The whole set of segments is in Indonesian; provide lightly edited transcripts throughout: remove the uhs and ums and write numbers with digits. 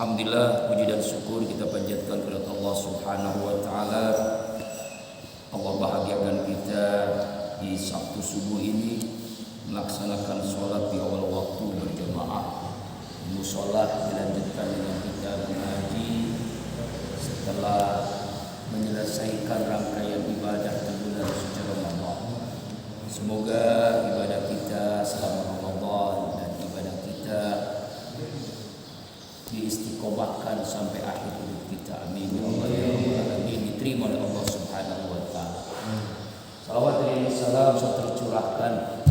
Alhamdulillah, puji dan syukur kita panjatkan kepada Allah Subhanahu wa taala. Allah bahagiakan kita di Sabtu subuh ini melaksanakan sholat di awal waktu berjamaah. Musola dilanjutkan dengan kita mengaji setelah menyelesaikan rangkaian ibadah di bulan suci Ramadan. Semoga ibadah kita selama Ramadan dan ibadah kita diistiqomahkan sampai akhir hidup kita. Amin ya Allah ya Rabbal alamin. Diterima oleh Allah Subhanahu wa taala. Salawat dan salam tercurahkan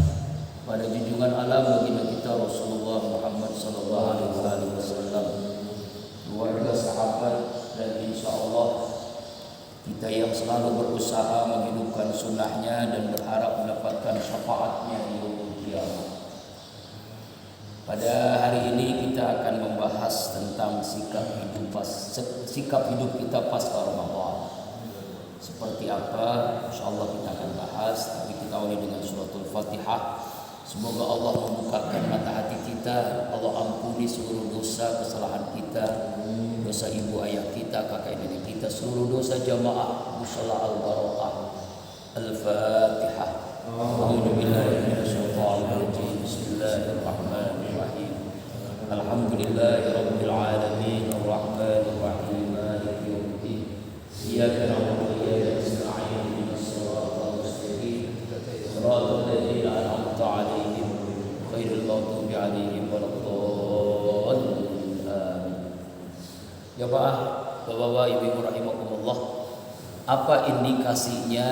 pada junjungan alam baginda kita Rasulullah Muhammad sallallahu alaihi wasallam, keluarga, sahabat, dan insyaallah kita yang selalu berusaha menghidupkan sunnahnya dan berharap mendapatkan syafaatnya di yaumul qiyamah. Pada hari ini kita akan membahas tentang sikap hidup kita pasca Ramadan. Seperti apa? Insyaallah kita akan bahas, tapi kita awali dengan suratul Fatihah. Semoga Allah membukakan mata hati kita, Allah ampuni seluruh dosa kesalahan kita, dosa ibu ayah kita, kakak nenek kita, seluruh dosa jamaah musalla al-barakah. Al-Fatihah. A'udzu billahi minasyaitonir rajim. Bismillahirrahmanirrahim. Alhamdulillahirabbil alamin arrahmanir rahim maliki yaumiddin. Iyyaka na'budu wa iyyaka nasta'in ihdinas siratal mustaqim. Shiratal ladzina an'amta 'alaihim ghairil maghdubi 'alaihim waladdallin. Ya Bapak, Ibu rahimakumullah. Apa indikasinya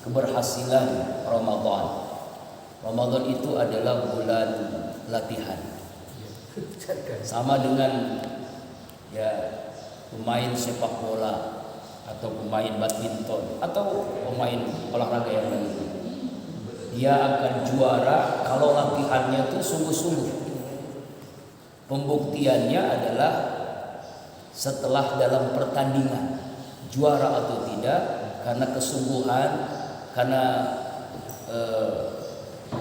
keberhasilan Ramadan? Ramadan itu adalah bulan latihan. Sama dengan ya pemain sepak bola atau pemain badminton atau pemain olahraga yang lain. Dia akan juara kalau latihannya itu sungguh-sungguh. Pembuktiannya adalah setelah dalam pertandingan juara atau tidak, karena kesungguhan, karena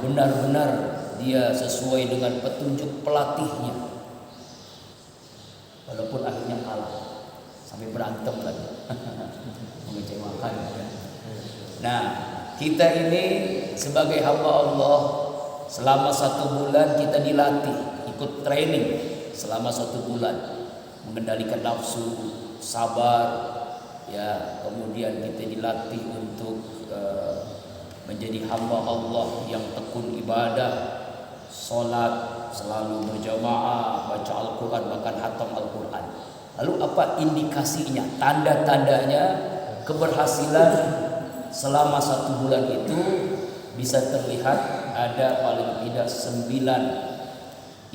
benar-benar dia sesuai dengan petunjuk pelatihnya, walaupun akhirnya kalah sampai berantem lagi mengecewakan. Nah, kita ini sebagai hamba Allah selama 1 bulan kita dilatih, ikut training selama 1 bulan, mengendalikan nafsu, sabar, ya, kemudian kita dilatih untuk menjadi hamba Allah yang tekun ibadah, sholat selalu berjamaah, baca Al-Quran, bahkan hatam Al-Quran. Lalu apa indikasinya, tanda-tandanya keberhasilan selama 1 bulan itu? Bisa terlihat ada paling tidak 9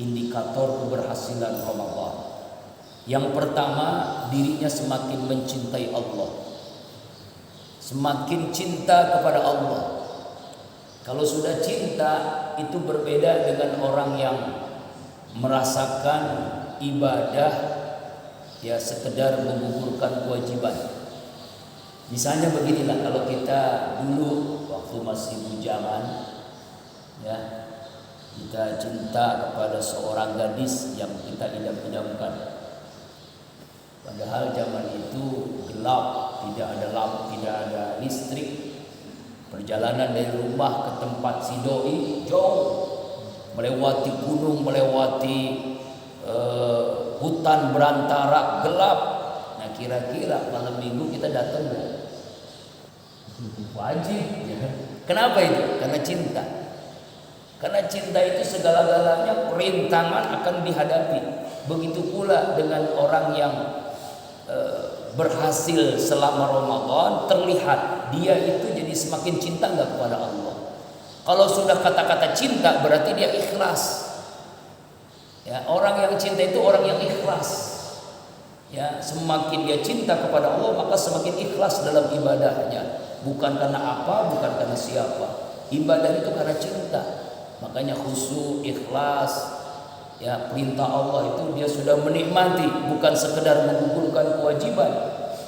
indikator keberhasilan Ramadan. Yang pertama, dirinya semakin mencintai Allah, semakin cinta kepada Allah. Kalau sudah cinta, itu berbeda dengan orang yang merasakan ibadah ya sekedar menggugurkan kewajiban. Misalnya beginilah, kalau kita dulu waktu masih bujangan, ya, kita cinta kepada seorang gadis yang kita idam-idamkan. Padahal zaman itu gelap, tidak ada lampu, tidak ada listrik. Perjalanan dari rumah ke tempat si doi jauh, melewati gunung, melewati hutan berantara, gelap. Nah, kira-kira malam minggu kita datang enggak? Wajib ya. Kenapa itu? Karena cinta. Karena cinta itu segala-galanya perintangan akan dihadapi. Begitu pula dengan orang yang berhasil selama Ramadan, terlihat dia itu jadi semakin cinta enggak kepada Allah. Kalau sudah kata-kata cinta berarti dia ikhlas. Ya, orang yang cinta itu orang yang ikhlas. Ya, semakin dia cinta kepada Allah maka semakin ikhlas dalam ibadahnya. Bukan karena apa, bukan karena siapa. Ibadah itu karena cinta. Makanya khusyuk, ikhlas. Ya, perintah Allah itu dia sudah menikmati, bukan sekedar menggugurkan kewajiban,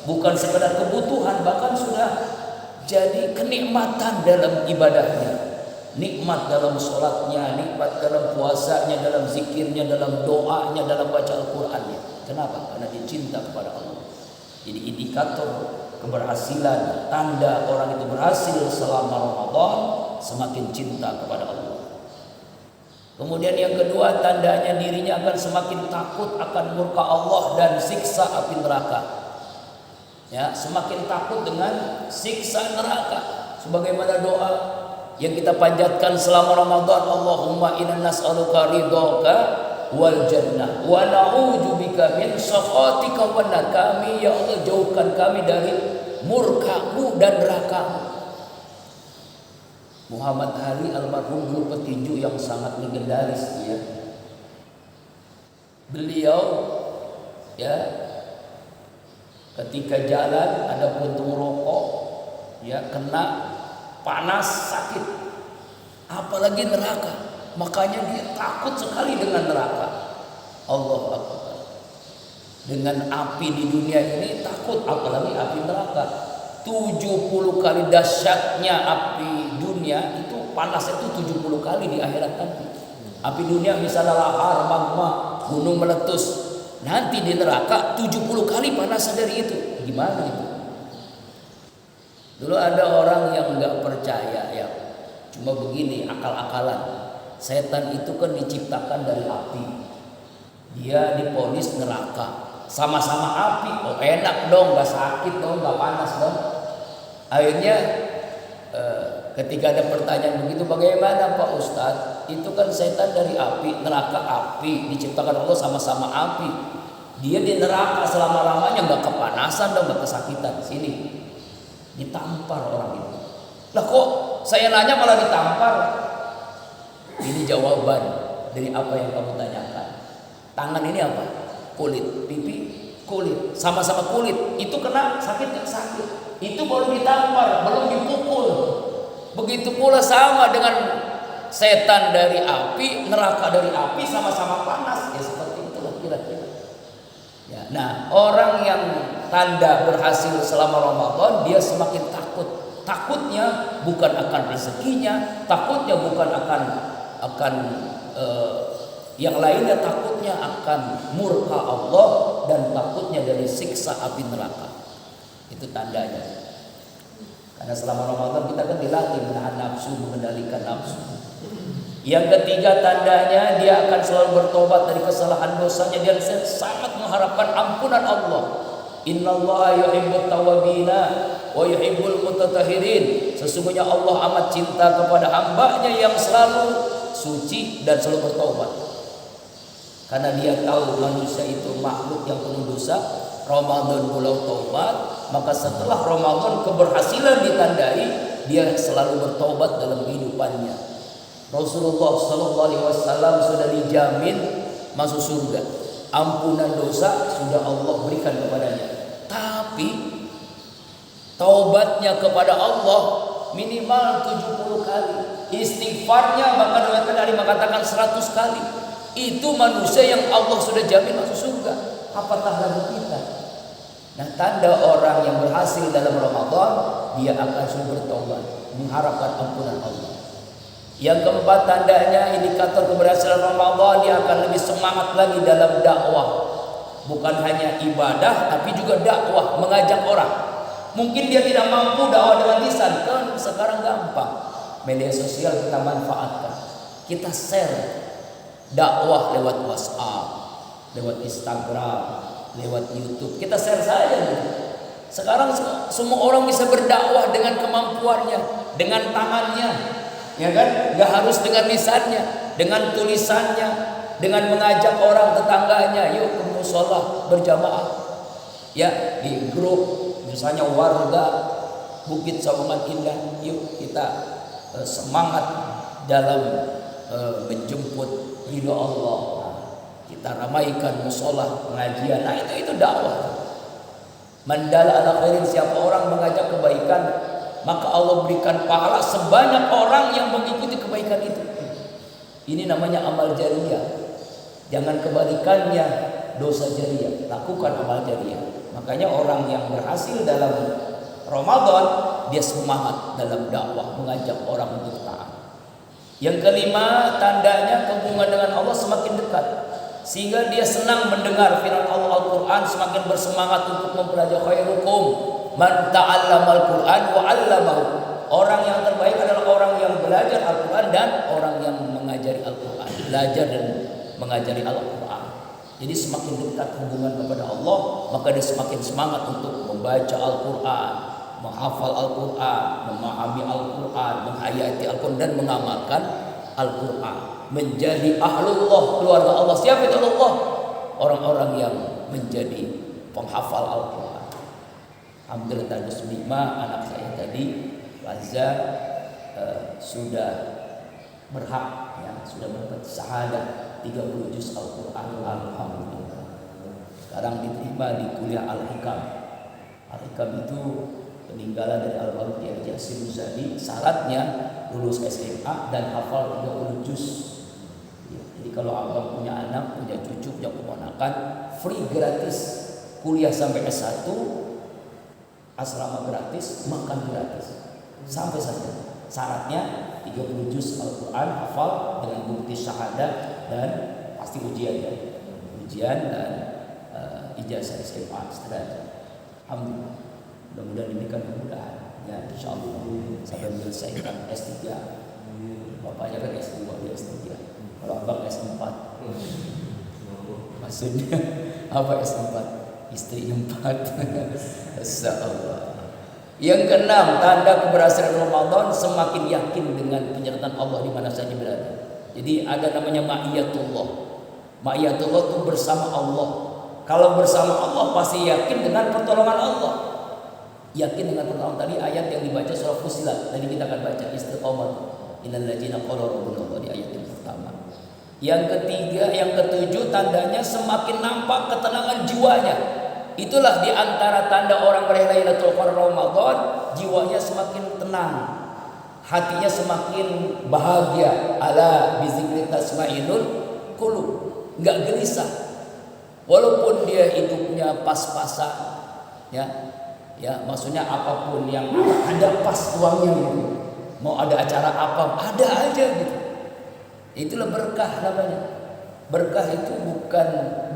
bukan sekedar kebutuhan, bahkan sudah jadi kenikmatan dalam ibadahnya. Nikmat dalam sholatnya, nikmat dalam puasanya, dalam zikirnya, dalam doanya, dalam baca Al-Qurannya. Kenapa? Karena dia cinta kepada Allah. Jadi indikator keberhasilan, tanda orang itu berhasil selama Ramadan, semakin cinta kepada Allah. Kemudian yang kedua, tandanya dirinya akan semakin takut akan murka Allah dan siksa api neraka. Ya, semakin takut dengan siksa neraka. Sebagaimana doa yang kita panjatkan selama Ramadan, Allahumma inna nas'aluka ridhaka wal jannah wa na'udzubika min sakhatika wan nar. Kami ya Allah, jauhkan kami dari murka-Mu dan neraka-Mu. Muhammad Ali almarhum dulu petinju yang sangat legendaris ya. Beliau ya ketika jalan ada puntung rokok ya kena panas sakit, apalagi neraka, makanya dia takut sekali dengan neraka. Allah Akbar. Dengan api di dunia ini takut, apalagi api neraka. 70 kali dahsyatnya api dunia itu panasnya itu 70 kali di akhirat nanti. Api dunia misalnya lahar, magma, gunung meletus. Nanti di neraka 70 kali panasnya dari itu. Gimana itu? Dulu ada orang yang nggak percaya ya, cuma begini akal-akalan. Setan itu kan diciptakan dari api. Dia diponis neraka. Sama-sama api, oh enak dong, nggak sakit dong, nggak panas dong. Akhirnya ketika ada pertanyaan begitu, bagaimana Pak Ustadz? Itu kan setan dari api, neraka api, diciptakan Allah sama-sama api. Dia di neraka selama-lamanya nggak kepanasan dong, nggak kesakitan. Sini ditampar orang itu. Lah kok saya nanya malah ditampar? Ini jawaban dari apa yang kamu tanyakan. Tangan ini apa? Kulit, pipi kulit, sama-sama kulit. Itu kena sakit nggak? Sakit. Itu baru ditampar, belum dipukul. Begitu pula sama dengan setan dari api, neraka dari api, sama-sama panas. Ya seperti itulah kira-kira. Ya, nah orang yang tanda berhasil selama Ramadan, dia semakin takut. Takutnya bukan akan rezekinya, takutnya bukan akan yang lainnya, takutnya akan murka Allah dan takutnya dari siksa api neraka. Itu tandanya. Karena selama Ramadan kita kan dilatih menahan nafsu, mengendalikan nafsu. Yang ketiga tandanya, dia akan selalu bertobat dari kesalahan dosanya. Dia sangat mengharapkan ampunan Allah. Innallaha yuhibbut tawwabina wa yuhibbul mutatahhirin. Sesungguhnya Allah amat cinta kepada hambanya yang selalu suci dan selalu bertobat. Karena dia tahu manusia itu makhluk yang penuh dosa. Ramadan bulan taubat, maka setelah Ramadan keberhasilan ditandai, dia selalu bertobat dalam kehidupannya. Rasulullah SAW sudah dijamin masuk surga. ampunan dosa sudah Allah berikan kepadanya. Tapi taubatnya kepada Allah minimal 70 kali. Istighfarnya bahkan riwayat Ali mengatakan 100 kali. Itu manusia yang Allah sudah jamin masuk surga. Apatah lagi kita? Nah, tanda orang yang berhasil dalam Ramadan, dia akan selalu bertobat, mengharapkan ampunan Allah. Yang keempat tandanya, indikator keberhasilan Ramadan, dia akan lebih semangat lagi dalam dakwah. Bukan hanya ibadah, tapi juga dakwah, mengajak orang. Mungkin dia tidak mampu dakwah dengan lisan, kan sekarang gampang. Media sosial kita manfaatkan. Kita share dakwah lewat WhatsApp, lewat Instagram, lewat YouTube. Kita share saja gitu. Sekarang semua orang bisa berdakwah dengan kemampuannya, dengan tangannya, ya kan? Gak harus dengan lisannya, dengan tulisannya, dengan mengajak orang tetangganya, yuk ke musola berjamaah, ya di grup, misalnya warga Bukit Sawangan Indah, yuk kita semangat dalam menjemput ridho Allah. Kita ramaikan musola, pengajian. Nah itu dakwah. Mandala ala khairin, siapa orang mengajak kebaikan, maka Allah berikan pahala sebanyak orang yang mengikuti kebaikan itu. Ini namanya amal jariyah. Jangan kebalikannya, dosa jariyah. Lakukan amal jariyah. Makanya orang yang berhasil dalam Ramadan, dia semangat dalam dakwah, mengajak orang untuk taat. Yang kelima, tandanya hubungan dengan Allah semakin dekat, sehingga dia senang mendengar firman Allah Al-Quran, semakin bersemangat untuk mempelajari. Khairukum man ta'allamal Quran wa 'allamahu. Orang yang terbaik adalah orang yang belajar Al-Quran dan orang yang mengajari Al-Quran. Belajar dan mengajari Al-Quran. Jadi semakin dekat hubungan kepada Allah, maka dia semakin semangat untuk membaca Al-Quran, menghafal Al-Quran, memahami Al-Quran, menghayati Al-Quran dan mengamalkan Al-Quran. Menjadi ahlullah, keluarga Allah. Siapa itu Allah? Orang-orang yang menjadi penghafal Al-Quran. Alhamdulillah tanggal 5 anak saya tadi Raza sudah berhak, ya, sudah mendapat syahadah 30 juz Al-Quran. Alhamdulillah. Sekarang diterima di kuliah Al-Hikam. Al-Hikam itu peninggalan dari Al-Baruti Al-Jasim Muzadi. Syaratnya lulus SMA dan hafal 30 juz. Ya, jadi kalau abang punya anak, punya cucu, punya keponakan, free gratis kuliah sampai S1, asrama gratis, makan gratis, sampai saja. Syaratnya 30 juz Al-Quran hafal dengan bukti syahadah dan pasti ujian, ya. Ujian dan ijazah SMA sederhana. Alhamdulillah. Mudah-mudahan diberikan kemudahan, ya, insyaallah sampai menyelesaikan S3. Bapaknya kan S2, dia S3. Kalau abang S4. Maksudnya apa S4? Istri 4. Insyaallah. Yang keenam, tanda keberhasilan Ramadan semakin yakin dengan penyertaan Allah di mana saja berada. Jadi ada namanya ma'iyatullah. Ma'iyatullah itu bersama Allah. Kalau bersama Allah pasti yakin dengan pertolongan Allah. Yakin dengan pertolongan tadi ayat yang dibaca surah Fussilat. Tadi kita akan baca istiqamah innal ladzina qalu rabbuna Allah di ayat yang pertama. Yang ketiga, yang ketujuh, tandanya semakin nampak ketenangan jiwanya. Itulah di antara tanda orang meraih Lailatul Qadar Ramadan, jiwanya semakin tenang, hatinya semakin bahagia. Ala bizikri tasma'innul qulub, enggak gelisah. Walaupun dia hidupnya pas-pasan, ya, maksudnya apapun yang ada pas uangnya gitu. Mau ada acara apa, ada aja gitu. Itulah berkah namanya. Berkah itu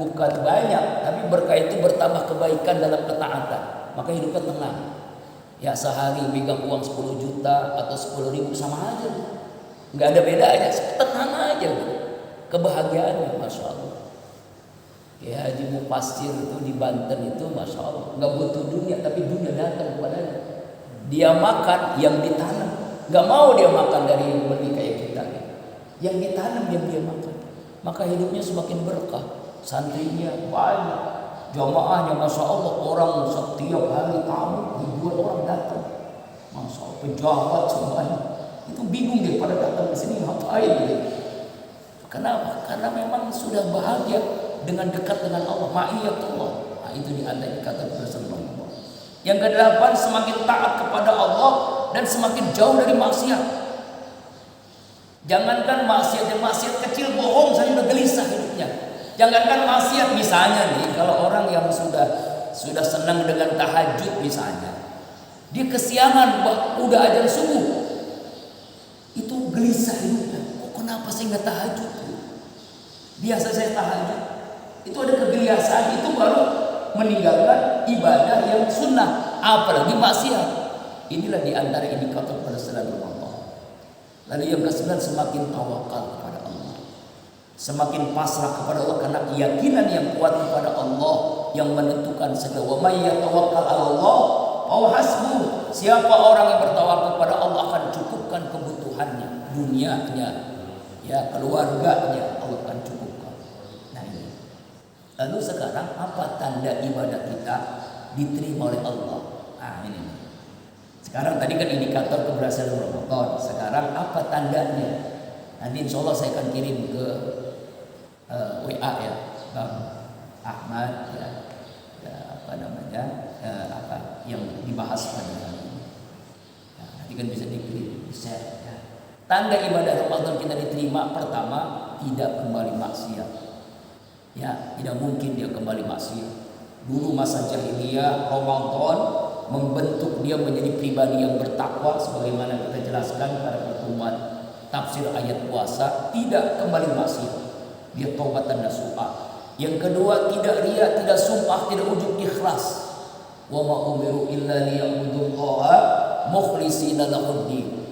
bukan banyak, tapi berkah itu bertambah kebaikan dalam ketaatan. Maka hidupnya tenang. Ya, sehari megang uang 10 juta atau 10.000 sama aja. Enggak ada bedanya, tenang aja. Kebahagiaannya, Masya Allah. Ya, Haji Mufasir itu di Banten itu, Masya Allah, enggak butuh dunia, tapi dunia datang kepadanya. Dia makan yang ditanam. Enggak mau dia makan dari yang beli kayak kita. Yang ditanam yang dia makan. Maka hidupnya semakin berkah. Santrinya banyak, jamaahnya Masya Allah, orang setiap hari tamu, ribuan orang datang. Masya Allah, pejabat semuanya itu bingung dia pada datang ke sini ngapain gitu. Kenapa? Karena memang sudah bahagia dengan dekat dengan Allah, ma'iyatullah. Nah, itu di antara indikator keberhasilan Ramadan. Yang kedelapan, semakin taat kepada Allah dan semakin jauh dari maksiat. Jangankan maksiat, yang maksiat kecil bohong saja udah gelisah hidupnya. Jangankan maksiat, misalnya nih, kalau orang yang sudah senang dengan tahajud misalnya, dia kesiangan udah azan subuh, itu gelisah hidupnya. Kok kenapa saya nggak tahajud? Biasa saya tahajud. Itu ada kegelisahan, itu baru meninggalkan ibadah yang sunnah, apalagi maksiat. Inilah diantara indikator keberhasilan Ramadan. Lalu yang ke-9, semakin tawakal kepada Allah, semakin pasrah kepada Allah, karena keyakinan yang kuat kepada Allah yang menentukan segala. Wa may yatawakkal 'ala Allah fa hasbuh. Siapa orang yang bertawakal kepada Allah akan cukupkan kebutuhannya, dunianya, ya, keluarganya, Allah akan cukupkan. Nah ini. Lalu sekarang apa tanda ibadah kita diterima oleh Allah? Nah ini. Sekarang tadi kan indikator keberhasilan Ramadan. Sekarang apa tandanya? Nanti insya Allah saya akan kirim ke WA ya, Bang Ahmad ya, apa namanya, apa yang dibahas pada hari ini. Ya, nanti kan bisa dikirim, share ya. Tanda ibadah Ramadan kita diterima, pertama, tidak kembali maksiat. Ya, tidak mungkin dia kembali maksiat. Dulu masa jahiliyah, Ramadan membentuk dia menjadi pribadi yang bertakwa, sebagaimana kita jelaskan pada pertemuan tafsir ayat puasa. Tidak kembali maksiat, dia taubatan nasuha. Yang kedua, tidak riya, tidak sumpah, tidak ujub, ikhlas. Wa ma umiru illa liya'budullaha mukhlishina lahuddin.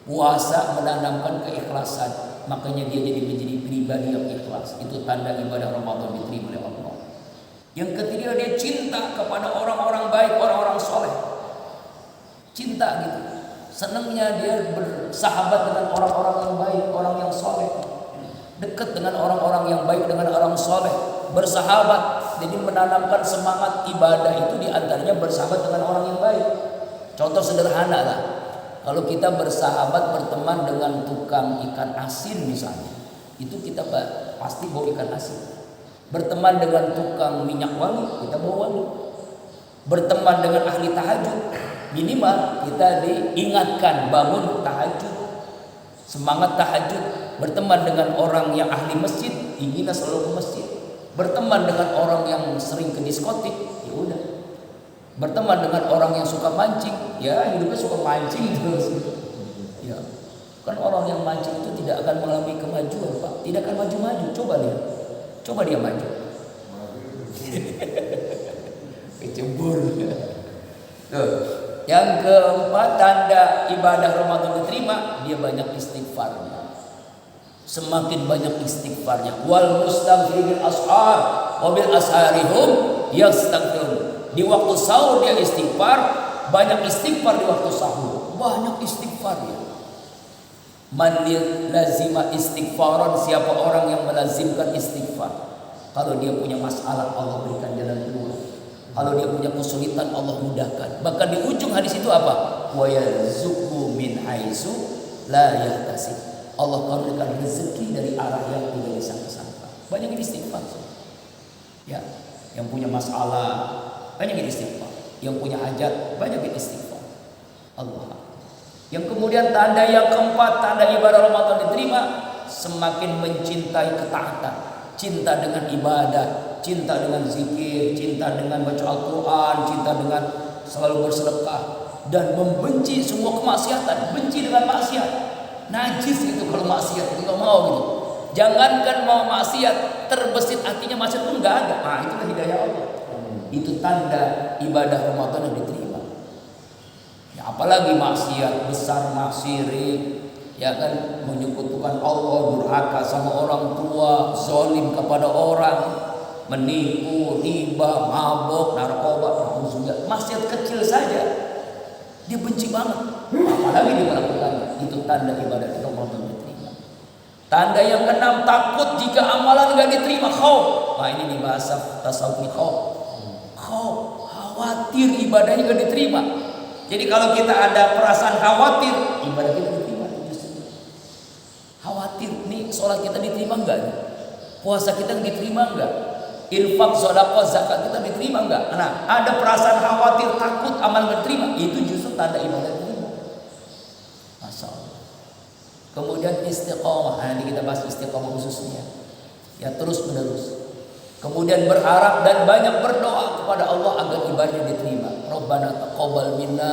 Puasa menanamkan keikhlasan, makanya dia menjadi pribadi yang ikhlas. Itu tanda ibadah Ramadan diterima oleh Allah. Yang ketiga, dia cinta kepada orang-orang baik, orang-orang soleh. Cinta gitu. Senangnya dia bersahabat dengan orang-orang yang baik, orang yang soleh. Dekat dengan orang-orang yang baik, dengan orang soleh. Bersahabat. Jadi menanamkan semangat ibadah itu diantaranya bersahabat dengan orang yang baik. Contoh sederhana lah. Kalau kita bersahabat, berteman dengan tukang ikan asin misalnya, itu kita pasti bawa ikan asin. Berteman dengan tukang minyak wangi, kita bawa wangi. Berteman dengan ahli tahajud, minimal kita diingatkan bangun tahajud, semangat tahajud. Berteman dengan orang yang ahli masjid, inginlah selalu ke masjid. Berteman dengan orang yang sering ke diskotik, ya udah. Berteman dengan orang yang suka mancing, ya hidupnya suka mancing terus. Ya, kan orang yang mancing itu tidak akan mengalami kemajuan, Pak. Tidak akan maju-maju. Coba dia maju. Kecebur. Tuh. Yang keempat, tanda ibadah Ramadan diterima, dia banyak istighfarnya. Semakin banyak istighfarnya. Wal mustaghfiril ashar wa bil asharihum yastaghfirun. Di waktu sahur dia istighfar, banyak istighfar di waktu sahur. Banyak istighfar ya. Man lazima istighfaran, siapa orang yang melazimkan istighfar. Kalau dia punya masalah, Allah berikan jalan keluar. Kalau dia punya kesulitan, Allah mudahkan. Bahkan di ujung hadis itu apa? Wa yarzuqhu min haitsu la yahtasib. Allah karuniakan rezeki dari arah yang tidak disangka-sangka. Banyak istighfar. Ya, yang punya masalah banyak istighfar. Yang punya hajat banyak istighfar. Allah. Yang kemudian tanda yang keempat, tanda ibadah Ramadan diterima, semakin mencintai ketaatan, cinta dengan ibadah, cinta dengan zikir, cinta dengan baca Al-Quran, cinta dengan selalu bersedekah, dan membenci semua kemaksiatan, benci dengan maksiat. Najis itu kalau maksiat, itu nggak mau gitu. Jangankan mau maksiat, terbesit hatinya maksiat pun nggak ada. Nah, itulah hidayah Allah. Itu tanda ibadah Ramadan yang diterima. Ya, apalagi maksiat besar, syirik, ya kan, menyekutukan Allah, durhaka sama orang tua, zalim kepada orang, menipu, riba, mabok, narkoba, maksiat kecil saja dia benci banget, apalagi dia melakukannya. Itu tanda ibadah Ramadan diterima. Tanda yang keenam, takut jika amalan gak diterima, khauf. Nah ini nih bahasa tasawuf, khauf, khawatir ibadahnya gak diterima. Jadi kalau kita ada perasaan khawatir, ibadah kita diterima. Khawatir nih sholat kita diterima enggak? Puasa kita diterima enggak? Infak, sedekah, zakat kita diterima enggak? Nah, ada perasaan khawatir, takut amal diterima, itu justru tanda ibadah diterima. Masya Allah. Kemudian istiqomah, nanti kita bahas istiqomah khususnya. Ya terus menerus. Kemudian berharap dan banyak berdoa kepada Allah agar ibadahnya diterima. Rabbana taqabbal minna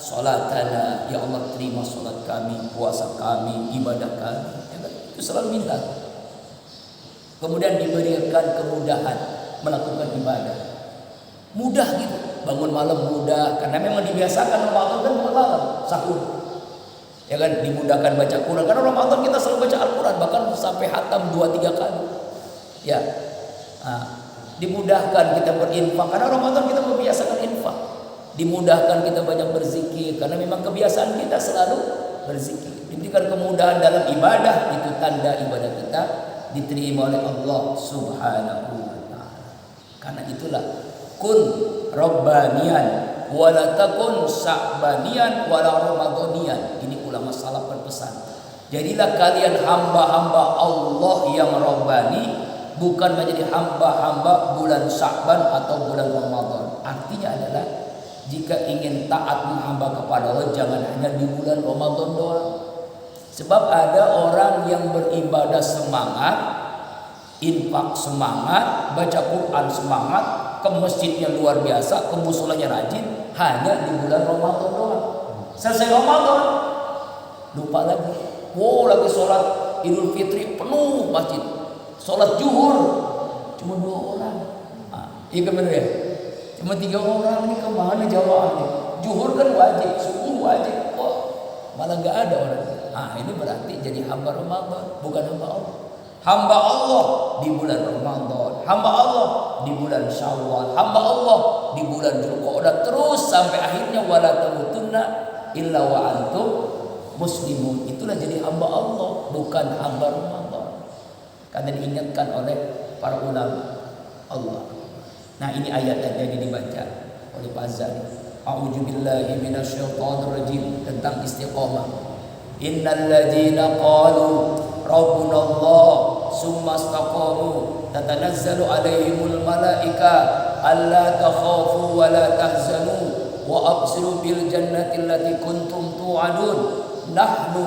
sholatana, ya Allah terima sholat kami, puasa kami, ibadah kami. Ya kan? Itu selalu minta. Kemudian diberikan kemudahan melakukan ibadah. Mudah gitu, bangun malam mudah karena memang dibiasakan Ramadan kan bangun malam, sahur. Ya kan, dimudahkan baca Quran karena Ramadan kita selalu baca Al-Quran bahkan sampai khatam 2-3 kali. Ya. Nah, dimudahkan kita berinfak karena Ramadan kita membiasakan infak. Dimudahkan kita banyak berzikir karena memang kebiasaan kita selalu berzikir. Diberikan kemudahan dalam ibadah, itu tanda ibadah kita diterima oleh Allah Subhanahu wa taala. Karena itulah kun rabbaniyan wala takun sa'baniyan wala ramadhaniyan. Ini ulama salaf berpesan. Jadilah kalian hamba-hamba Allah yang rabbani, bukan menjadi hamba-hamba bulan Sya'ban atau bulan Ramadan. Artinya adalah jika ingin taat menghamba kepada Allah, jangan hanya di bulan Ramadan doang. Sebab ada orang yang beribadah semangat, infak semangat, baca Quran semangat, ke masjidnya luar biasa, ke musolanya rajin, hanya di bulan Ramadan doang. Selesai Ramadan, lupa lagi. Wow, lagi sholat Idul Fitri penuh masjid. Sholat zuhur cuma 2 orang. Iya kan benar ya? Cuma 3 orang, ini kemana jawabannya? Zuhur kan wajib, subuh wajib. Kok malah nggak ada orang? Ini berarti jadi hamba Ramadan, bukan hamba Allah. Hamba Allah di bulan Ramadan, hamba Allah di bulan Syawal, hamba Allah di bulan Dzulqa'dah, terus sampai akhirnya wala tamutunna illa wa antum muslimun. Itulah jadi hamba Allah, bukan hamba Ramadan. Karena diingatkan oleh para ulama Allah. Nah, ini ayat yang jadi dibaca oleh Pak Azhari. A'udzubillahi minasyaitonir rajim tentang istiqomah. Innal ladzina qalu rabbuna Allah summa istaqamu tatanazzalu alaihimul malaika alla takhafu wa la tahzanu wa abshiru bil jannati allati kuntum tu'adun nahnu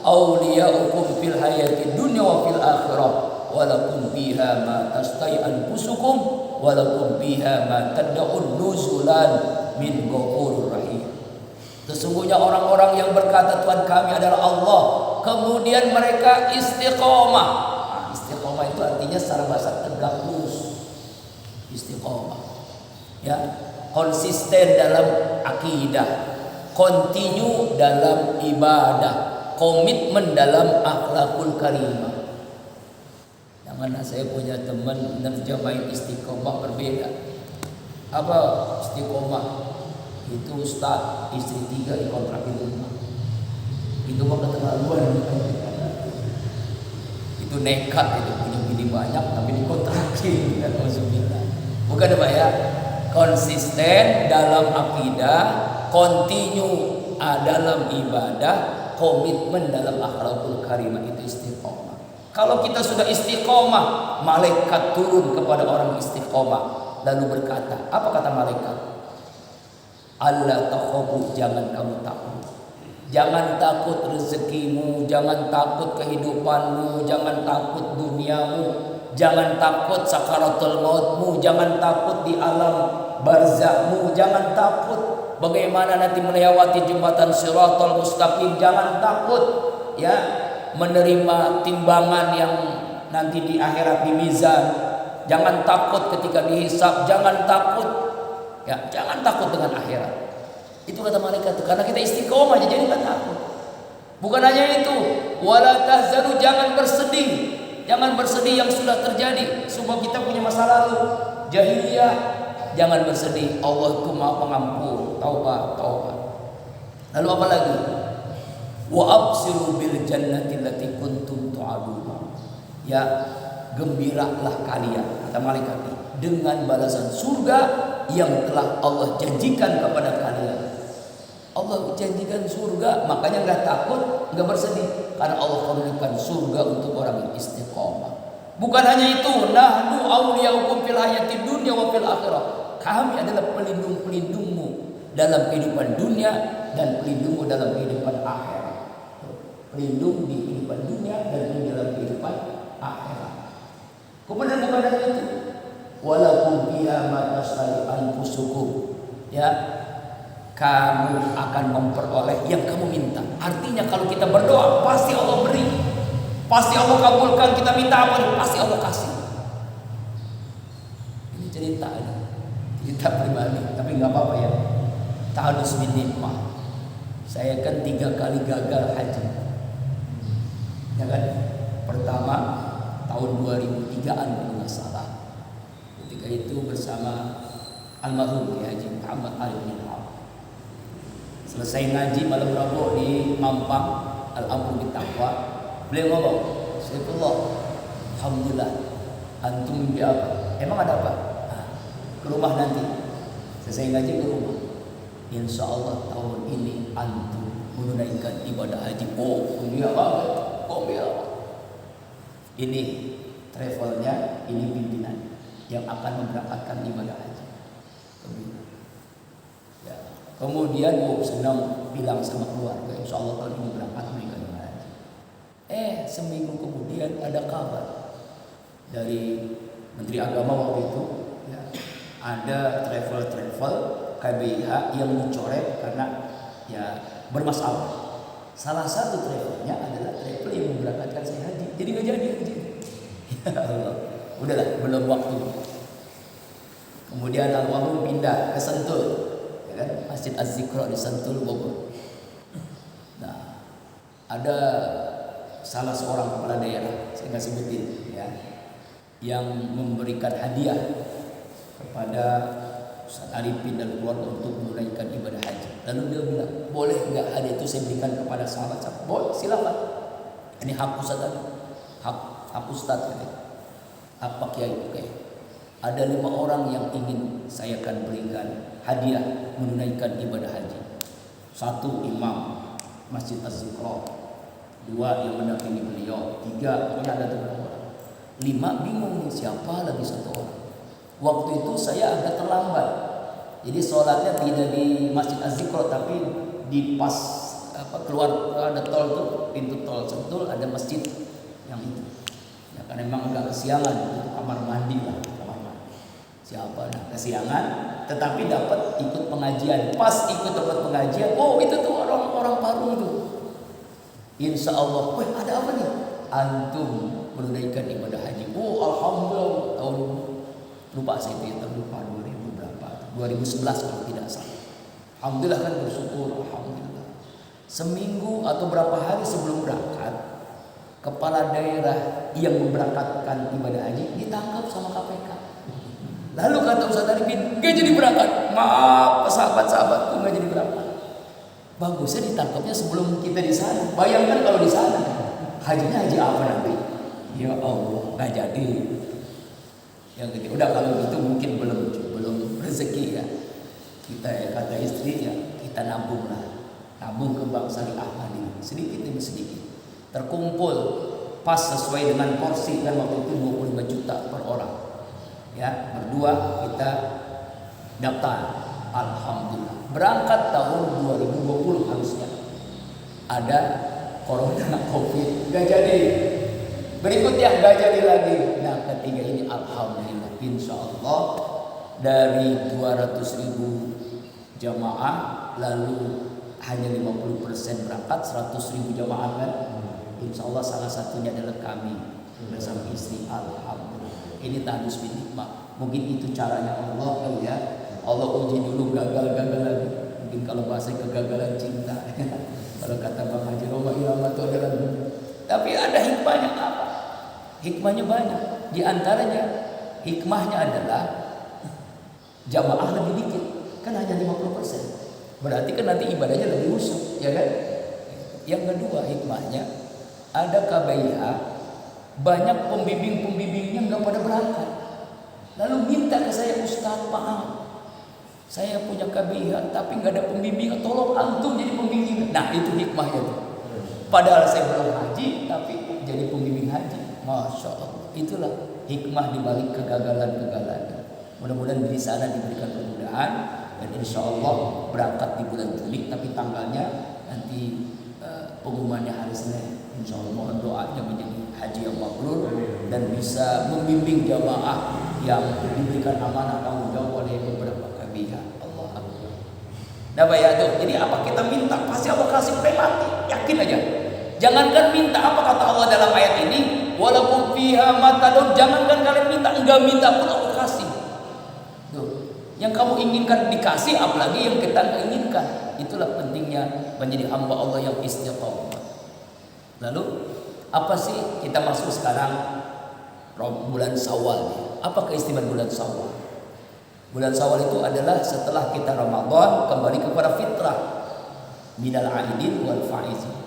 awliya'ukum fil hayati dunya wa fil akhirah wa lakum fiha ma tastai anfusukum wa lakum fiha ma tad'un nuzulan min ghafurur rahim. Sesungguhnya orang-orang yang berkata Tuhan kami adalah Allah, kemudian mereka istiqomah. Istiqomah itu artinya secara bahasa tegak lurus. Istiqomah, ya, konsisten dalam akidah, continue dalam ibadah, komitmen dalam akhlakul karimah. Jangan saya punya teman nerjemahin istiqomah berbeda. Apa istiqomah? Itu Ustaz, istri 3 dikontrakin rumah. Itu mah keterlaluan. Itu nekat, itu punya bini banyak tapi dikontrakin. Bukan apa ya? Konsisten dalam akidah, continue dalam ibadah, komitmen dalam akhlakul karimah, itu istiqomah. Kalau kita sudah istiqomah, malaikat turun kepada orang istiqomah lalu berkata, apa kata malaikat? Allah takhafu, jangan kamu takut. Jangan takut rezekimu, jangan takut kehidupanmu, jangan takut duniamu, jangan takut sakaratul mautmu, jangan takut di alam barzahmu, jangan takut bagaimana nanti melewati jembatan Shiratal Mustaqim, jangan takut ya menerima timbangan yang nanti di akhirat di mizan, jangan takut ketika dihisab, jangan takut. Ya, jangan takut dengan akhirat. Itu kata malaikat, karena kita istiqomah jadi enggak takut. Bukan hanya itu, wala tahzanu, jangan bersedih. Jangan bersedih yang sudah terjadi. Semua kita punya masa lalu jahiliyah. Jangan bersedih. Allah itu Maha Pengampun. Taubat, taubat. Lalu apa lagi? Wa absiru bil jannati allati kuntum tu'adun. Ya, gembiralah kalian, kata malaikat ini, dengan balasan surga yang telah Allah janjikan kepada kalian. Allah janjikan surga, makanya enggak takut, enggak bersedih, karena Allah memberikan surga untuk orang yang istiqomah. Bukan hanya itu, nahnu awliyaukum fil hayatid dunya wa fil akhirah. Kami adalah pelindung-pelindungmu dalam kehidupan dunia dan pelindungmu dalam kehidupan akhirat. Pelindung di kehidupan dunia dan pelindung dalam kehidupan akhirat. Kemudian bukan hanya itu, walakum fiha ma tashtari anfusukum. Ya, kamu akan memperoleh yang kamu minta. Artinya kalau kita berdoa pasti Allah beri, pasti Allah kabulkan. Kita minta apa pasti Allah kasih. Ini cerita pribadi, tapi nggak apa-apa ya. Tahadus bin nikmah. Saya kan 3 kali gagal haji. Ya kan? Pertama tahun 2003-an kalau nggak salah. Ketika itu bersama almarhum Kiai Haji Muhammad Ali bin Hamam. Selesai ngaji malam Rabu di Mampang Al-Amru Bitaqwa, beliau ngomong, "Saifullah, alhamdulillah, antum mimpi apa? Emang ada apa? Nah, ke rumah nanti." Selesai ngaji ke rumah. Insya Allah tahun ini antum menunaikan ibadah haji. Oh, gembira banget. Ini travelnya, ini pimpinan yang akan memberangkatkan ibadah haji. Ya. Kemudian senang bilang sama keluarga, insya Allah tahun ini berangkat mereka ibadah haji. Seminggu kemudian ada kabar dari Menteri Agama waktu itu, ya, ada travel KBIH yang dicoret karena ya bermasalah. Salah satu travelnya adalah travel yang memberangkatkan saya haji. Jadi nggak jadi haji. Ya Allah, udahlah belum waktu. Kemudian almarhum pindah ke Sentul, ya kan? Masjid Az-Zikra di Sentul Bogor. Nah, ada salah seorang kepala daerah, saya nggak sebutin, ya, yang memberikan hadiah kepada Ustaz Arifin dan keluarga untuk menunaikan ibadah haji. Lalu dia bilang, boleh nggak hadiah itu saya berikan kepada sahabat-sahabat? Boleh, silakan. Ini hak Ustaz tadi, hak Ustaz gitu. Hak Pak Kiai. Oke. Ada 5 orang yang ingin saya akan berikan hadiah menunaikan ibadah haji. 1 imam Masjid Az-Zikra, 2 yang mendampingi beliau, 3 pokoknya ada 3 orang. 5 bingung nih siapa lagi 1 orang. Waktu itu saya agak terlambat, jadi sholatnya tidak di Masjid Az-Zikra tapi di pas keluar ada tol tuh, pintu tol Sentul ada masjid yang itu. Ya kan memang agak kesiangan, itu kamar mandi lah, kamar mandi. Siapa nah kesiangan, tetapi dapat ikut pengajian. Pas ikut dapat pengajian, oh itu tuh orang-orang Parung itu. Insya Allah, ada apa nih? Antum menunaikan ibadah haji. Oh alhamdulillah, tahun lupa saya itu ya, tahun lupa 2000 berapa? 2011 kalau tidak salah. Alhamdulillah kan bersyukur, alhamdulillah. Seminggu atau berapa hari sebelum berangkat, kepala daerah yang memberangkatkan ibadah haji ditangkap sama KPK. Lalu kata Ustaz Arifin, nggak jadi berangkat. Maaf sahabat-sahabatku, nggak jadi berangkat. Bagusnya ditangkapnya sebelum kita di sana. Bayangkan kalau di sana, hajinya haji apa nanti? Ya Allah, nggak jadi. Yang ketiga, udah kalau gitu mungkin belum rezeki ya. Kita ya kata istrinya, kita nabung ke Bank Syariah Ahmadi sedikit demi sedikit. Terkumpul pas sesuai dengan porsi dan waktu itu 25 juta per orang. Ya, berdua kita daftar. Alhamdulillah. Berangkat tahun 2020 harusnya. Ada corona Covid, nggak jadi. Berikutnya nggak jadi lagi. Nah, ketiga ini alhamdulillah, insya Allah dari 200.000 jamaah lalu hanya 50% berangkat, 100.000 jamaah kan. Insya Allah salah satunya adalah kami bersama istri. Alhamdulillah. Ini tahdus bin nikmah. Mungkin itu caranya Allah ya. Allah uji dulu gagal lagi. Mungkin kalau bahasa kegagalan cinta. Kalau kata Bang Haji Roma Irama itu adalah. Tapi ada hikmahnya apa? Hikmahnya banyak. Di antaranya hikmahnya adalah jamaah lebih dikit. Kan hanya 50%. Berarti kan nanti ibadahnya lebih khusyuk, ya kan? Yang kedua hikmahnya ada KBIH, banyak pembimbing-pembimbingnya nggak pada berangkat. Lalu minta ke saya, Ustaz, maaf, saya punya KBIH tapi nggak ada pembimbing, tolong antum jadi pembimbing. Nah itu hikmahnya tuh. Padahal saya belum haji tapi jadi pembimbing haji, masya Allah. Itulah hikmah dibalik kegagalan-kegagalan. Mudah-mudahan di sana diberikan kemudahan dan insya Allah berangkat di bulan Juli, tapi tanggalnya nanti pengumumannya hari Senin. Insya Allah mohon doanya menjadi haji yang mabrur dan bisa membimbing jamaah yang diberikan amanah tanggung jawab oleh beberapa KBH. Allah Akbar. Nah bayar tuh. Jadi apa kita minta pasti Allah kasih mati. Yakin aja. Jangankan minta apa kata Allah dalam ayat ini, walaupun fiha matadun, jangankan kalian minta, enggak minta pun Allah kasih. Tuh. Yang kamu inginkan dikasih, apalagi yang kita inginkan. Itulah pentingnya menjadi hamba Allah yang istiqomah. Lalu apa sih kita masuk sekarang bulan Syawal? Apa keistimewaan bulan Syawal? Bulan Syawal itu adalah setelah kita Ramadan kembali kepada fitrah. Minal aidin wal faizin.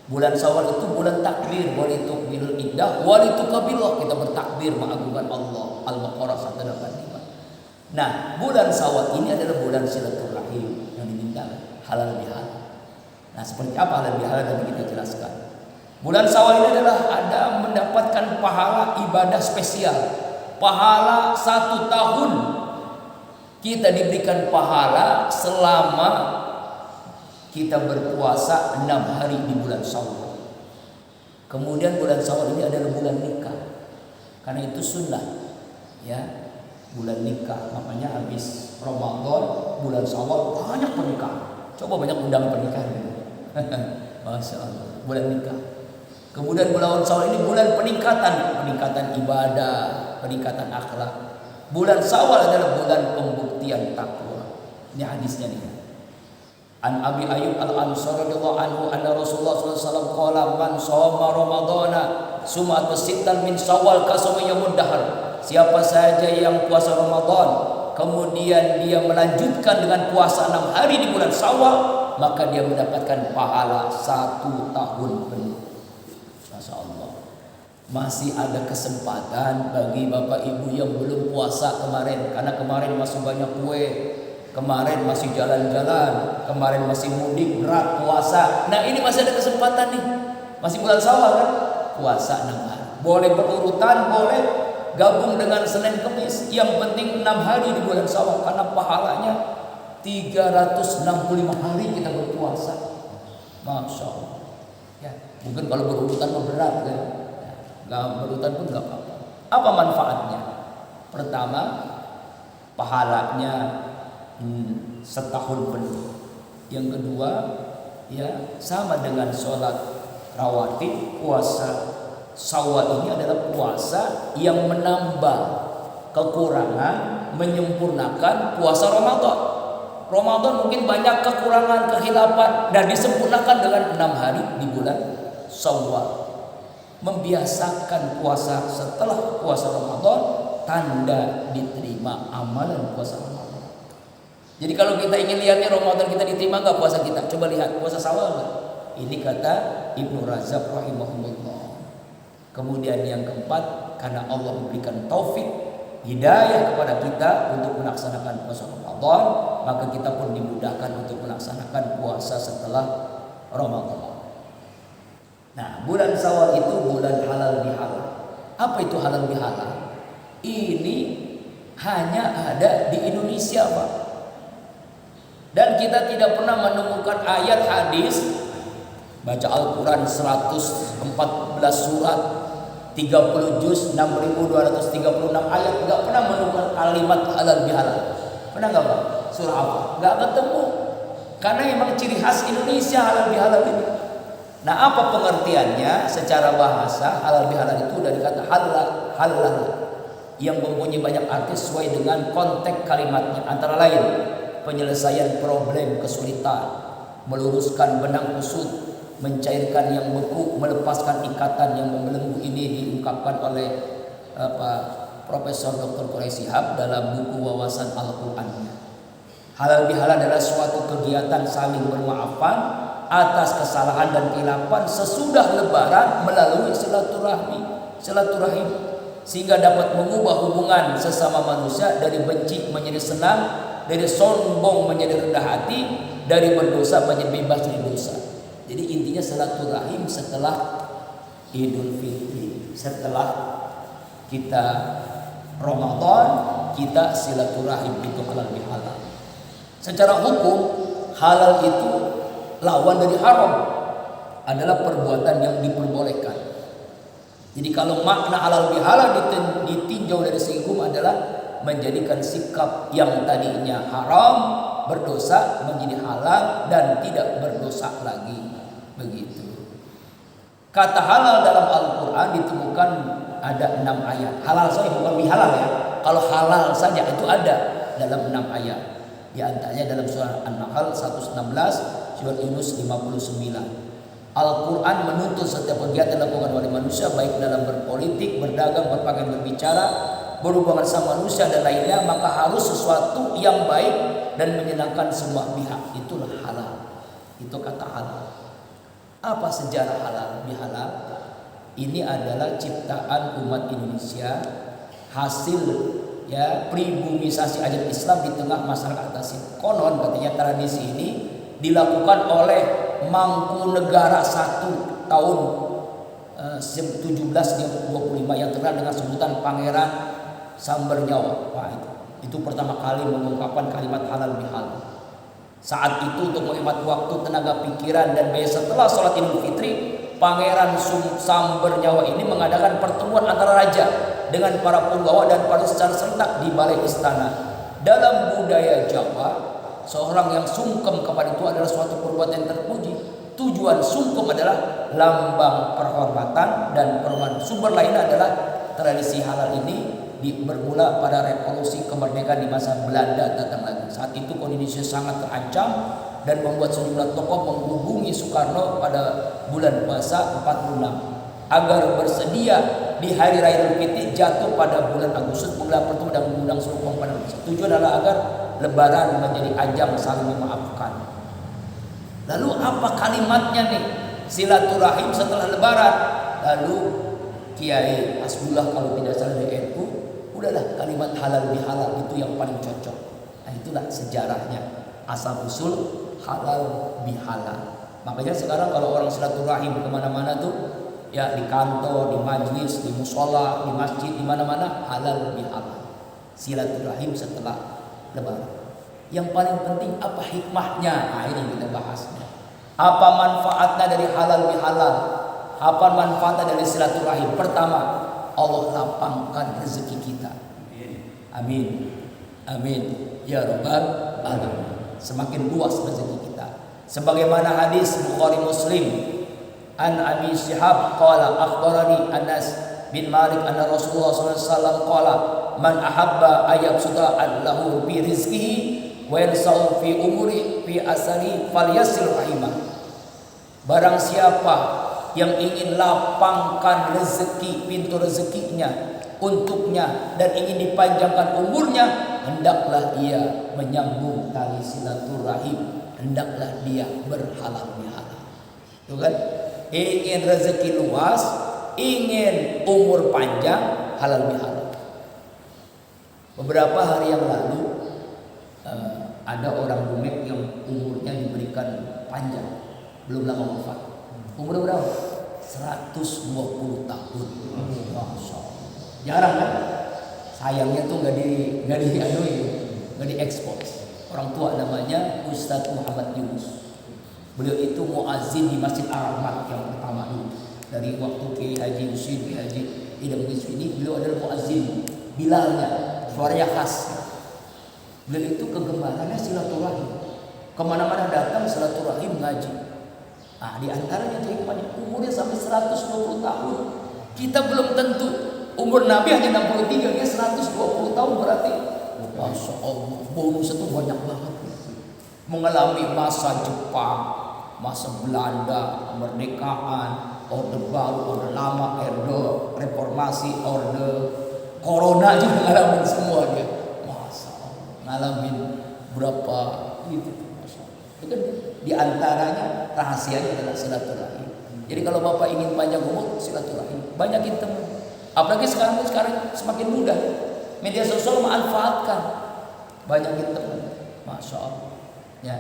Bulan Syawal itu bulan takbir, walitukbilul iddah, walitukabillah, kita bertakbir mengagungkan Allah. Al-Baqarah 185. Nah, bulan Syawal ini adalah bulan silaturahim yang diminta halal bihalal. Nah, seperti apa halal bihalal tadi kita jelaskan. Bulan Syawal ini adalah ada mendapatkan pahala ibadah spesial. Pahala 1 tahun. Kita diberikan pahala selama kita berpuasa 6 hari di bulan Syawal. Kemudian bulan Syawal ini adalah bulan nikah. Karena itu sunnah. Ya, bulan nikah. Makanya habis Ramadan, bulan Syawal banyak pernikahan. Coba banyak undang pernikahan. Masya Allah, bulan nikah. Kemudian bulan Syawal ini bulan peningkatan ibadah, peningkatan akhlak. Bulan Syawal adalah bulan pembuktian takwa. Ini hadisnya nih. An Abi Ayyub Al-Ansari radhiyallahu anhu anna Rasulullah sallallahu alaihi wasallam qala man shoma ramadhana summa sittan min Syawal kasama yaumud dahr. Siapa saja yang puasa Ramadan kemudian dia melanjutkan dengan puasa 6 hari di bulan Syawal, maka dia mendapatkan pahala 1 tahun penuh. Masya Allah. Masih ada kesempatan bagi bapak ibu yang belum puasa kemarin, karena kemarin masih banyak kue, kemarin masih jalan-jalan, kemarin masih mudik berat puasa. Nah ini masih ada kesempatan nih, masih bulan Syawal kan, puasa 6 hari. Boleh berurutan, boleh gabung dengan Senin Kemis. Yang penting 6 hari di bulan Syawal, karena pahalanya 365 hari kita berpuasa. Masya Allah. Ya, mungkin kalau berurutan berat kan. Nggak berurutan pun nggak apa-apa. Apa manfaatnya? Pertama, pahalanya setahun penuh. Yang kedua, ya sama dengan sholat rawatib, puasa Syawal ini adalah puasa yang menambah kekurangan, menyempurnakan puasa Ramadan. Ramadan mungkin banyak kekurangan, kehilapan, dan disempurnakan dengan 6 hari di bulan Syawal. Membiasakan puasa setelah puasa Ramadan, tanda diterima amalan puasa Ramadan. Jadi kalau kita ingin lihatnya Ramadan kita diterima nggak puasa kita, coba lihat puasa Syawal nggak? Ini kata Ibnu Razak rahimahullah. Kemudian yang keempat, karena Allah memberikan taufik hidayah kepada kita untuk melaksanakan puasa Ramadan, maka kita pun dimudahkan untuk melaksanakan puasa setelah Ramadan. Nah, bulan Syawal itu bulan halal bihalal. Apa itu halal bihalal? Ini hanya ada di Indonesia, Pak. Dan kita tidak pernah menemukan ayat hadis baca Al-Quran 114 surat, 30 juz, 6236 ayat, nggak pernah menemukan kalimat halal bihalal. Pernah nggak, Pak? Surah apa? Nggak ketemu. Karena memang ciri khas Indonesia halal bihalal ini. Nah, apa pengertiannya secara bahasa? Halal bihalal itu dari kata halal yang mempunyai banyak arti sesuai dengan konteks kalimatnya. Antara lain penyelesaian problem kesulitan, meluruskan benang kusut, mencairkan yang beku, melepaskan ikatan yang membelenggu. Ini diungkapkan oleh Profesor Dr. Quraisy Shihab dalam buku Wawasan Al-Qur'annya. Halal bihalal adalah suatu kegiatan saling bermaafan atas kesalahan dan kehilapan sesudah lebaran melalui silaturahim, sehingga dapat mengubah hubungan sesama manusia dari benci menjadi senang, dari sombong menjadi rendah hati, dari berdosa menjadi bebas dari dosa. Jadi intinya silaturahim setelah Idul Fitri, setelah kita Ramadan, kita silaturahim, itu halal bihalal. Secara hukum halal itu lawan dari haram, adalah perbuatan yang diperbolehkan. Jadi kalau makna halal bihalal ditinjau dari segi hukum adalah menjadikan sikap yang tadinya haram berdosa menjadi halal dan tidak berdosa lagi. Begitu. Kata halal dalam Al-Quran ditemukan ada 6 ayat. Halal saja, bukan bihalal ya. Kalau halal saja itu ada dalam 6 ayat. Di antaranya dalam surah An-Nahl 116, surat Yunus 59. Al-Quran menuntut setiap kegiatan dilakukan oleh manusia, baik dalam berpolitik, berdagang, berpakaian, berbicara, berhubungan sama manusia dan lainnya, maka harus sesuatu yang baik dan menyenangkan semua pihak. Itulah halal. Itu kata halal. Apa sejarah halal bihalal? Ini adalah ciptaan umat Indonesia, hasil ya pribumisasi ajaran Islam di tengah masyarakat atas. Konon katanya tradisi ini dilakukan oleh Mangkunegara I tahun 1725 yang terkenal dengan sebutan Pangeran Sambernyawa. Wah, itu pertama kali mengungkapkan kalimat halal bihalal. Saat itu untuk menghemat waktu, tenaga pikiran dan biaya setelah sholat Idul Fitri, Pangeran Sambernyawa ini mengadakan pertemuan antara raja dengan para punggawa dan para secara serentak di balai istana. Dalam budaya Jawa, seorang yang sungkem kepada itu adalah suatu perbuatan yang terpuji. Tujuan sungkem adalah lambang perhormatan dan perhormatan. Sumber lainnya adalah tradisi halal ini bermula pada revolusi kemerdekaan di masa Belanda datang lagi. Saat itu kondisi sangat terancam dan membuat sejumlah tokoh menghubungi Soekarno pada bulan puasa 46 agar bersedia di hari raya Idul Fitri jatuh pada bulan Agustus menggelar pertemuan dan mengundang seluruh komponen. Tujuan adalah agar Lebaran menjadi ajang saling memaafkan. Lalu apa kalimatnya nih? Silaturahim setelah Lebaran. Lalu Kiai Hasbullah kalau tidak salah dari NU, udahlah kalimat halal bihalal itu yang paling cocok. Nah itulah sejarahnya, asal usul halal bihalal. Makanya sekarang kalau orang silaturahim kemana-mana tuh, ya di kantor, di majlis, di musola, di masjid, di mana-mana halal bihalal. Silaturahim setelah Lebaran. Yang paling penting apa hikmahnya? Nah ini kita bahasnya. Apa manfaatnya dari halal bihalal? Apa manfaatnya dari silaturahim? Pertama, Allah lapangkan rezeki kita. Amin. Amin. Ya Rabbal Alamin. Semakin luas rezeki kita. Sebagaimana hadis Bukhari Muslim, an Abi Syihab qala akhbarani Anas bin Malik anna Rasulullah sallallahu alaihi wasallam qala man ahabba ayyabsuta lahu bi rizqihi wa yansau fi umuri fi asari falyasil rahimah. Barang siapa yang ingin lapangkan rezeki, pintu rezekinya untuknya dan ingin dipanjangkan umurnya, hendaklah ia menyambung tali silaturahim, hendaklah dia berhalal bihalal. Itu kan? Ingin rezeki luas, ingin umur panjang, halal bihalal. Beberapa hari yang lalu ada orang Bumek yang umurnya diberikan panjang, belum lama wafat. Umur berapa? 120 tahun. Masya Allah. Jarang kan? Sayangnya tuh nggak diekspos. Orang tua namanya Ustadz Muhammad Yunus. Beliau itu muazzin di Masjid Ar-Rahmat yang pertama dulu. Dari waktu Kiai Haji Husin, Kiai Haji Idam ini, beliau adalah muazzin. Bilalnya, suaranya khas. Beliau itu kegemarannya silaturahim. Kemana-mana datang silaturahim ngaji. Nah, di antaranya itu hikmahnya, umurnya sampai 120 tahun. Kita belum tentu. Umur Nabi hanya 63, dia 120 tahun berarti. Masya Allah, bonus itu banyak banget. Mengalami masa Jepang, masa Belanda, kemerdekaan, orde baru, orde lama, orde reformasi, orde corona juga ngalamin semua dia. Masya Allah, ngalamin berapa gitu. Masya Allah. Itu kan di antaranya rahasianya adalah silaturahim. Jadi kalau Bapak ingin panjang umur, silaturahim. Banyakin teman. Apalagi sekarang semakin mudah. Media sosial manfaatkan. Banyakin teman. Masya Allah. Ya.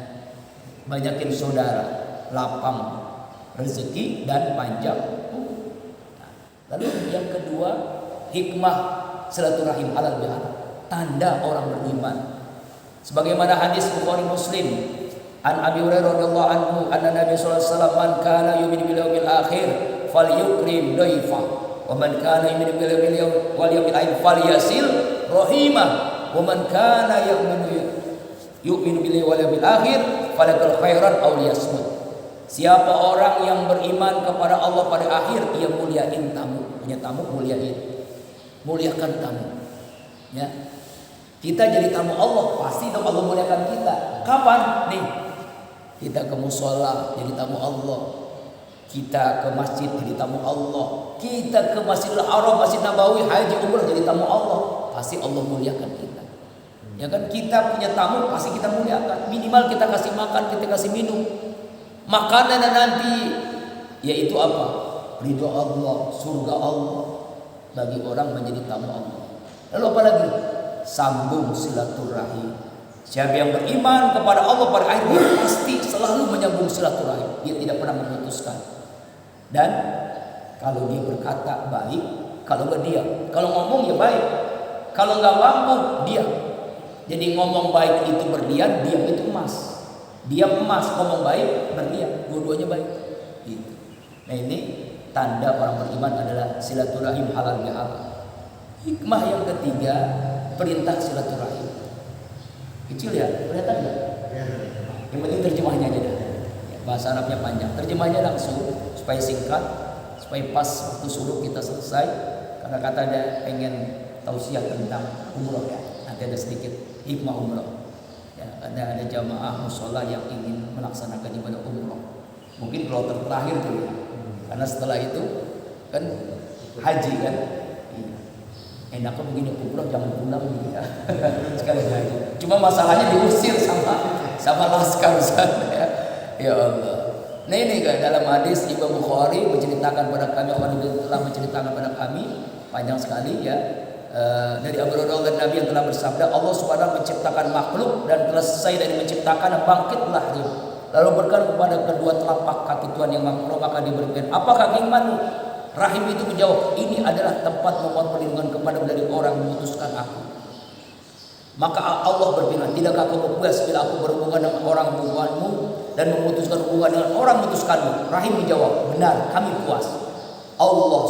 Banyakin saudara, lapang rezeki dan panjang umur. Nah, lalu yang kedua, hikmah silaturahim halal bihalal, tanda orang beriman. Sebagaimana hadis Bukhari Muslim, an Abi Hurairah radhiyallahu anhu, anna Nabi sallallahu alaihi wasallam, man kana yu'minu bil yawmil akhir falyukrim dhaifa, wa man kana yu'minu bil yawmil akhir falyasil rahimah, wa man kana yu'minu bil yawmil akhir falakal khairan aw liyasmut. Siapa orang yang beriman kepada Allah pada akhir, ia muliain tamu. Punya tamu, muliakan tamu. Ya. Kita jadi tamu Allah, pasti dong Allah muliakan kita. Kapan? Nih, kita ke musola jadi tamu Allah. Kita ke masjid jadi tamu Allah. Kita ke Masjidil Haram, Masjid Nabawi, haji umrah jadi tamu Allah. Pasti Allah muliakan kita. Ya kan, kita punya tamu pasti kita muliakan. Minimal kita kasih makan, kita kasih minum. Makanan nanti yaitu apa? Ridho Allah, surga Allah bagi orang menjadi tamu Allah. Lalu apa lagi? Sambung silaturahim. Siapa yang beriman kepada Allah pada akhir, dia pasti selalu menyambung silaturahim. Dia tidak pernah memutuskan. Dan kalau dia berkata baik, kalau enggak diam. Kalau ngomong ya baik. Kalau enggak mampu, diam. Jadi ngomong baik itu berdiam, diam itu emas. Diam emas, ngomong baik, berdiam, dua-duanya baik. Gitu. Nah ini tanda orang beriman adalah silaturahim halal bihalal. Hikmah yang ketiga, perintah silaturahim. Kecil ya, kelihatan nggak? Yang penting terjemahnya aja dah. Bahasa Arabnya panjang, terjemahnya langsung supaya singkat, supaya pas waktu suruh kita selesai. Karena kata ada pengen tausiah tentang umroh ya, nanti ada sedikit hikmah umroh. Ya, ada jamaah musola yang ingin melaksanakan ibadah umroh. Mungkin kloter terakhir tuh ya. Karena setelah itu kan haji kan. Enaknya begini, umroh jangan pulang gitu ya. Sekali haji. Cuma masalahnya diusir sama laskar ya. Ya Allah. Nah ini kan dalam hadis Imam Bukhari menceritakan pada kami, Allah telah menceritakan pada kami panjang sekali ya. Dari Abu Hurairah Nabi yang telah bersabda, Allah Subhanahu menciptakan makhluk dan telah selesai dari menciptakan bangkitlah dia. Lalu berkata kepada kedua telapak kaki Tuhan yang makhluk, maka diberikan, apakah keinginanmu? Rahim itu menjawab, ini adalah tempat memohon perlindungan kepada dari orang memutuskan aku. Maka Allah berfirman, tidakkah kamu puas bila aku berhubungan dengan orang hubunganmu dan memutuskan hubungan dengan orang memutuskanmu? Rahim menjawab, benar, kami puas. Allah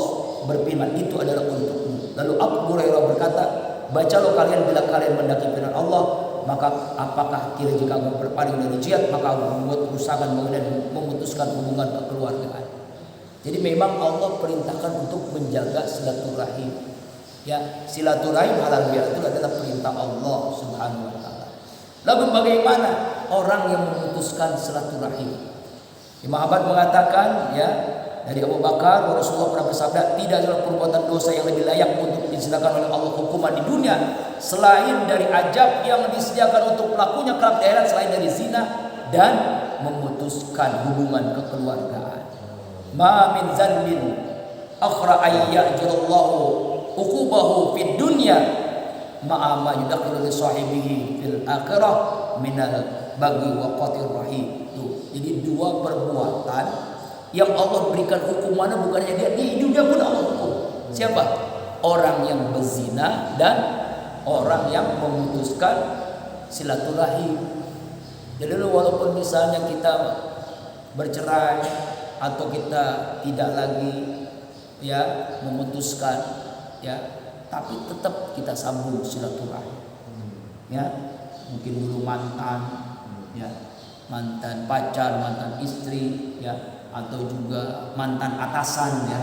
berfirman, itu adalah untukmu. Lalu Abu Hurairah berkata, bacalah kalian bila kalian mendaki firman Allah, maka apakah kira jika kamu berpaling dari jihad, maka kamu membuat kerusakan dan memutuskan hubungan kekeluargaan. Jadi memang Allah perintahkan untuk menjaga silaturahim. Ya, silaturahim halal bihalal itu adalah perintah Allah Subhanahu wa taala. Lalu bagaimana orang yang memutuskan silaturahim? Imam Ahmad mengatakan ya, dari Abu Bakar, Rasulullah pernah bersabda, tidak ada perbuatan dosa yang lebih layak untuk disediakan oleh Allah hukuman di dunia selain dari ajab yang disediakan untuk pelakunya kelak di akhirat, selain dari zina dan memutuskan hubungan kekeluargaan. Ma min zanbin akhra ayyajirallahu uqubahu fid dunya ma'a ma yudakhilu li sahibihi fil akhirah minal baghi wa qatir rahim. Jadi dua perbuatan yang Allah berikan hukumannya bukannya dia di dunia pun Allah hukum. Siapa? Orang yang berzina dan orang yang memutuskan silaturahim. Jadi walaupun misalnya kita bercerai atau kita tidak lagi ya memutuskan ya, tapi tetap kita sambung silaturahim. Ya, mungkin dulu mantan ya, mantan pacar, mantan istri ya, atau juga mantan atasan ya,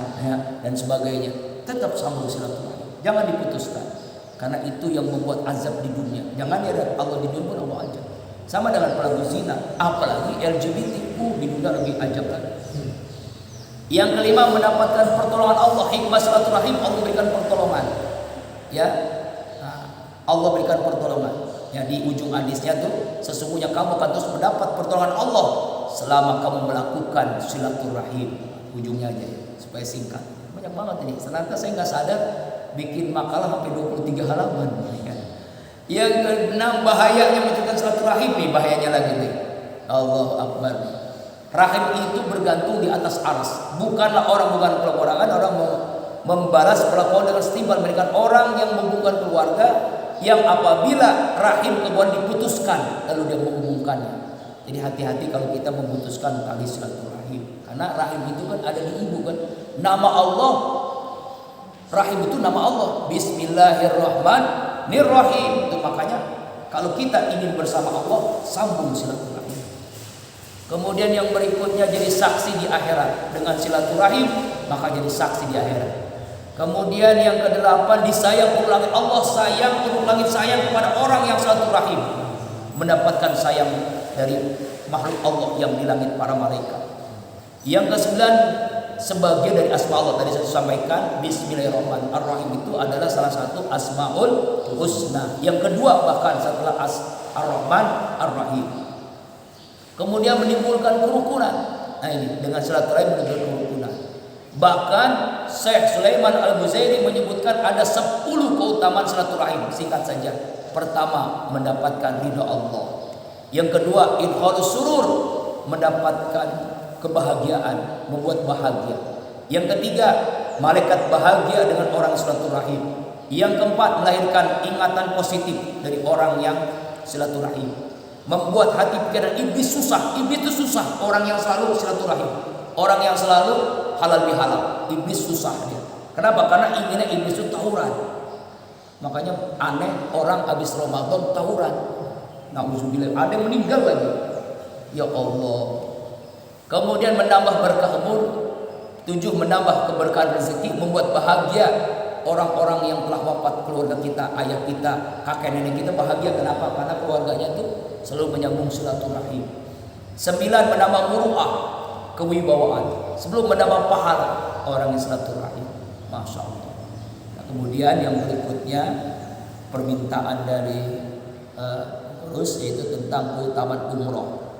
dan sebagainya, tetap sambung silaturahim, jangan diputuskan, karena itu yang membuat azab di dunia. Jangan ya Allah di dunia pun Allah azab, sama dengan pelaku zina, apalagi LGBT di dunia lebih azab lagi. Yang kelima, mendapatkan pertolongan Allah, hikmah silaturahim, Allah berikan pertolongan ya. Allah berikan pertolongan ya, di ujung hadisnya tuh, sesungguhnya kamu akan terus mendapat pertolongan Allah selama kamu melakukan silaturahim. Ujungnya aja ya, supaya singkat. Banyak banget ini. Ternyata saya nggak sadar bikin makalah sampai 23 halaman. Yang keenam, bahayanya menunjukkan silaturahim nih, bahayanya lagi nih. Allahu Akbar. Rahim itu bergantung di atas arsy. Bukanlah orang, bukan perorangan orang mau membalas perlakuan dengan setimpal, mereka orang yang menghubungkan keluarga, yang apabila rahim kemudian diputuskan lalu dia menghubungkannya. Jadi hati-hati kalau kita memutuskan tali silaturahim, karena rahim itu kan ada di ibu kan. Nama Allah, rahim itu nama Allah. Bismillahirrahmanirrahim. Itu makanya kalau kita ingin bersama Allah, sambung silaturahim. Kemudian yang berikutnya jadi saksi di akhirat. Dengan silaturahim maka jadi saksi di akhirat. Kemudian yang kedelapan, disayang ulul langit. Allah sayang, ulul langit sayang kepada orang yang silaturahim, mendapatkan sayang dari makhluk Allah yang di langit, para malaikat. Yang kesembilan, sebagian dari asma Allah tadi saya sampaikan, Bismillahirrahmanirrahim itu adalah salah satu asmaul husna. Yang kedua bahkan setelah ar-Rahman ar-Rahim. Kemudian menimbulkan kerukunan. Nah ini dengan silaturahim menimbulkan kerukunan. Bahkan Syekh Sulaiman Al-Buzairi menyebutkan ada 10 keutamaan silaturahim. Singkat saja. Pertama, mendapatkan ridha Allah. Yang kedua, idkhalus surur, mendapatkan kebahagiaan, membuat bahagia. Yang ketiga, malaikat bahagia dengan orang silaturahim. Yang keempat, melahirkan ingatan positif dari orang yang silaturahim, membuat hati pikiran iblis susah. Iblis itu susah, orang yang selalu silaturahim. Orang yang selalu halal bihalal, iblis susah dia. Kenapa? Karena inginnya iblis itu tawuran. Makanya aneh orang habis Ramadan tawuran. Nauzubillah, ada yang meninggal lagi. Ya Allah. Kemudian menambah berkah umur. 7, menambah keberkahan rezeki, membuat bahagia orang-orang yang telah wafat, keluarga kita, ayah kita, kakek nenek kita bahagia. Kenapa? Karena keluarganya itu selalu menyambung silaturahim. 9, menambah muru'ah, kewibawaan. Sebelum menambah pahala orang yang silaturahim. Masya Allah. Nah, kemudian yang berikutnya permintaan dari terus yaitu tentang keutamaan umroh.